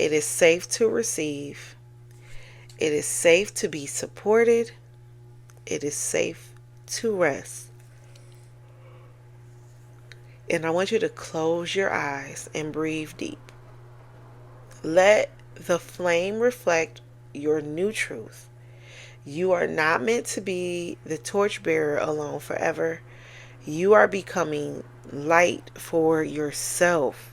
It is safe to receive. It is safe to be supported. It is safe to rest. And I want you to close your eyes and breathe deep. Let the flame reflect your new truth. You are not meant to be the torchbearer alone forever. You are becoming light for yourself.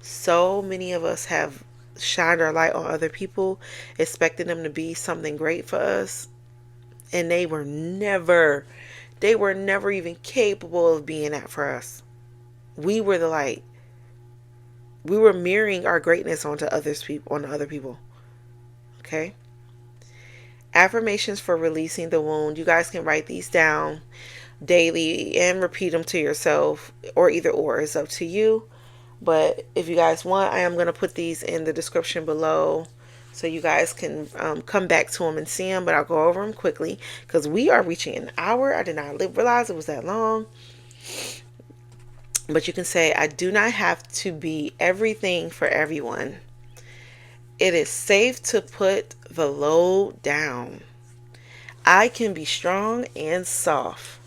So many of us have shined our light on other people, expecting them to be something great for us. And they were never even capable of being that for us. We were the light. We were mirroring our greatness onto other people. Okay? Affirmations for releasing the wound. You guys can write these down daily and repeat them to yourself, or either or. It's up to you. But if you guys want, I am going to put these in the description below so you guys can come back to them and see them. But I'll go over them quickly because we are reaching an hour. I did not realize it was that long. But you can say, I do not have to be everything for everyone. It is safe to put the load down. I can be strong and soft.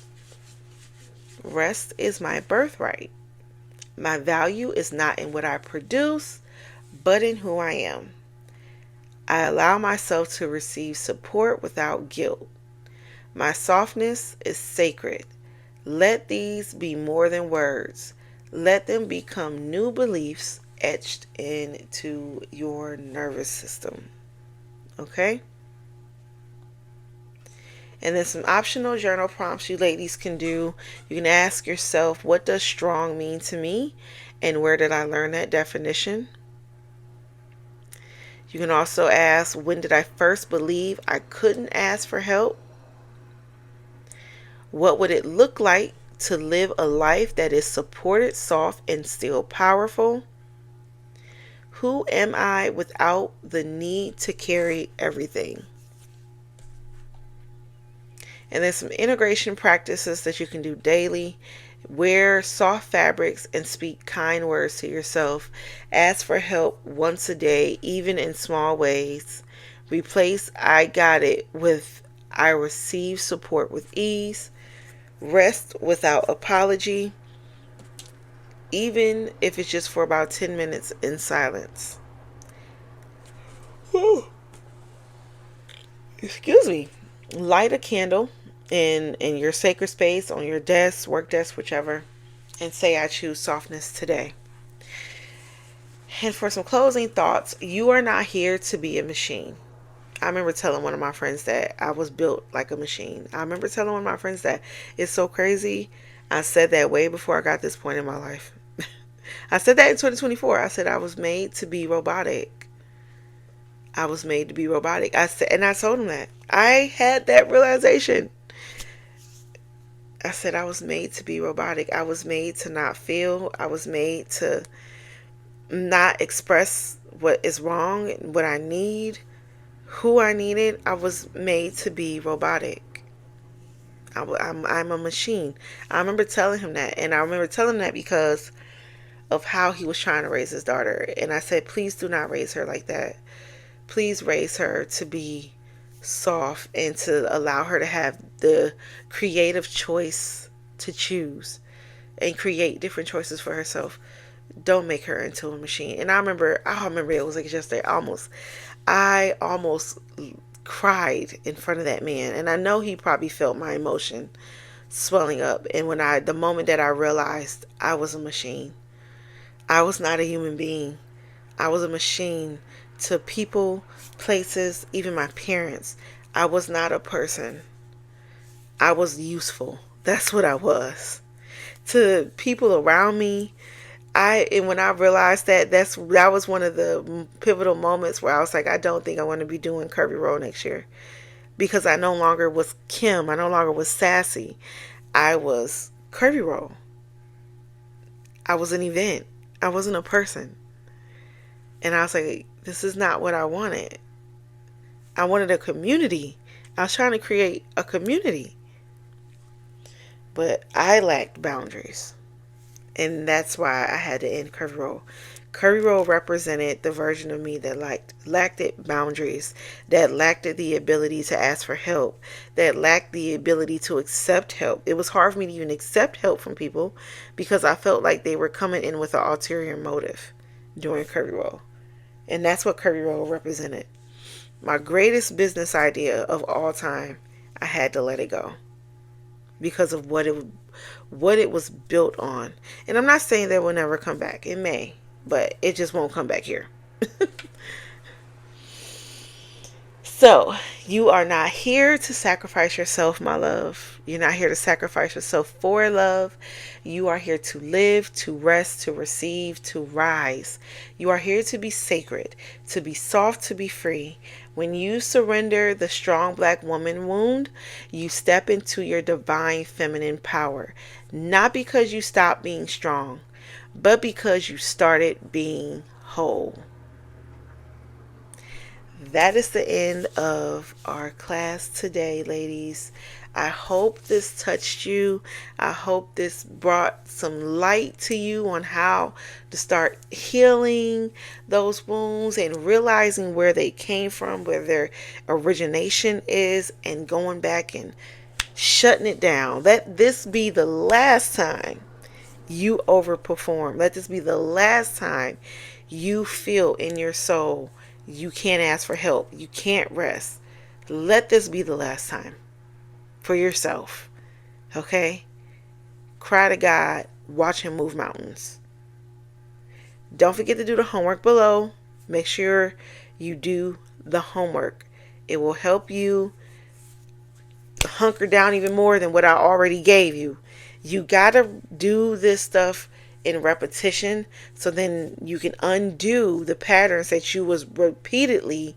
Rest is my birthright. My value is not in what I produce, but in who I am. I allow myself to receive support without guilt. My softness is sacred. Let these be more than words. Let them become new beliefs etched into your nervous system. Okay? And then some optional journal prompts you ladies can do. You can ask yourself, what does strong mean to me? And where did I learn that definition? You can also ask, when did I first believe I couldn't ask for help? What would it look like to live a life that is supported, soft, and still powerful? Who am I without the need to carry everything? And there's some integration practices that you can do daily. Wear soft fabrics and speak kind words to yourself. Ask for help once a day, even in small ways. Replace I got it with I receive support with ease. Rest without apology, even if it's just for about 10 minutes in silence. Excuse me. Light a candle in your sacred space, on your desk, work desk, whichever, and say, I choose softness today. And for some closing thoughts, you are not here to be a machine. I remember telling one of my friends that I was built like a machine. I remember telling one of my friends that it's so crazy. I said that way before I got this point in my life. I said that in 2024. I said I was made to be robotic. I was made to be robotic. I said, and I told him that. I had that realization. I said I was made to be robotic. I was made to not feel. I was made to not express what is wrong, what I need, who I needed. I was made to be robotic. I'm a machine. I remember telling him that. And I remember telling him that because of how he was trying to raise his daughter. And I said, please do not raise her like that. Please raise her to be soft and to allow her to have the creative choice to choose and create different choices for herself. Don't make her into a machine. And I remember it was like yesterday. I almost cried in front of that man. And I know he probably felt my emotion swelling up. And the moment that I realized I was a machine, I was not a human being. I was a machine to people, places, even my parents. I was not a person. I was useful. That's what I was. To people around me, and when I realized that, that was one of the pivotal moments where I was like, I don't think I want to be doing Curvy Roll next year. Because I no longer was Kim. I no longer was sassy. I was Curvy Roll. I was an event. I wasn't a person. And I was like, this is not what I wanted. I wanted a community. I was trying to create a community. But I lacked boundaries. And that's why I had to end Curvy Roll. Curvy Roll represented the version of me that lacked boundaries, that lacked the ability to ask for help, that lacked the ability to accept help. It was hard for me to even accept help from people because I felt like they were coming in with an ulterior motive during Curvy Roll. And that's what Curvy Roll represented. My greatest business idea of all time, I had to let it go because of what it was built on. And I'm not saying that it will never come back. It may, but it just won't come back here. So, you are not here to sacrifice yourself, my love. You're not here to sacrifice yourself for love. You are here to live, to rest, to receive, to rise. You are here to be sacred, to be soft, to be free. When you surrender the strong black woman wound, you step into your divine feminine power. Not because you stopped being strong, but because you started being whole. That is the end of our class today, ladies. I hope this touched you. I hope this brought some light to you on how to start healing those wounds and realizing where they came from, where their origination is, and going back and shutting it down. Let this be the last time you overperform. Let this be the last time you feel in your soul you can't ask for help, you can't rest. Let this be the last time for yourself. Okay? Cry to God, watch Him move mountains. Don't forget to do the homework below. Make sure you do the homework. It will help you hunker down even more than what I already gave you. You gotta do this stuff in repetition so then you can undo the patterns that you was repeatedly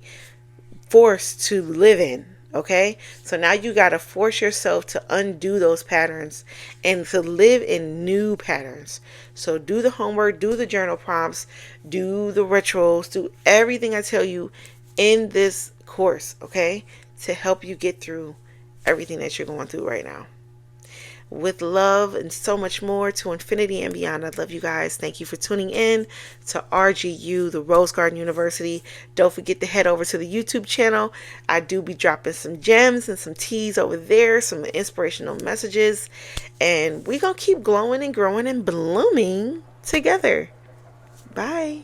forced to live in. Okay, so now you got to force yourself to undo those patterns and to live in new patterns. So do the homework, do the journal prompts, do the rituals, do everything I tell you in this course, okay, to help you get through everything that you're going through right now. With love and so much more, to infinity and beyond. I love you guys. Thank you for tuning in to RGU, the Rose Garden University. Don't forget to head over to the YouTube channel. I do be dropping some gems and some teas over there, some inspirational messages, and we're going to keep glowing and growing and blooming together. Bye.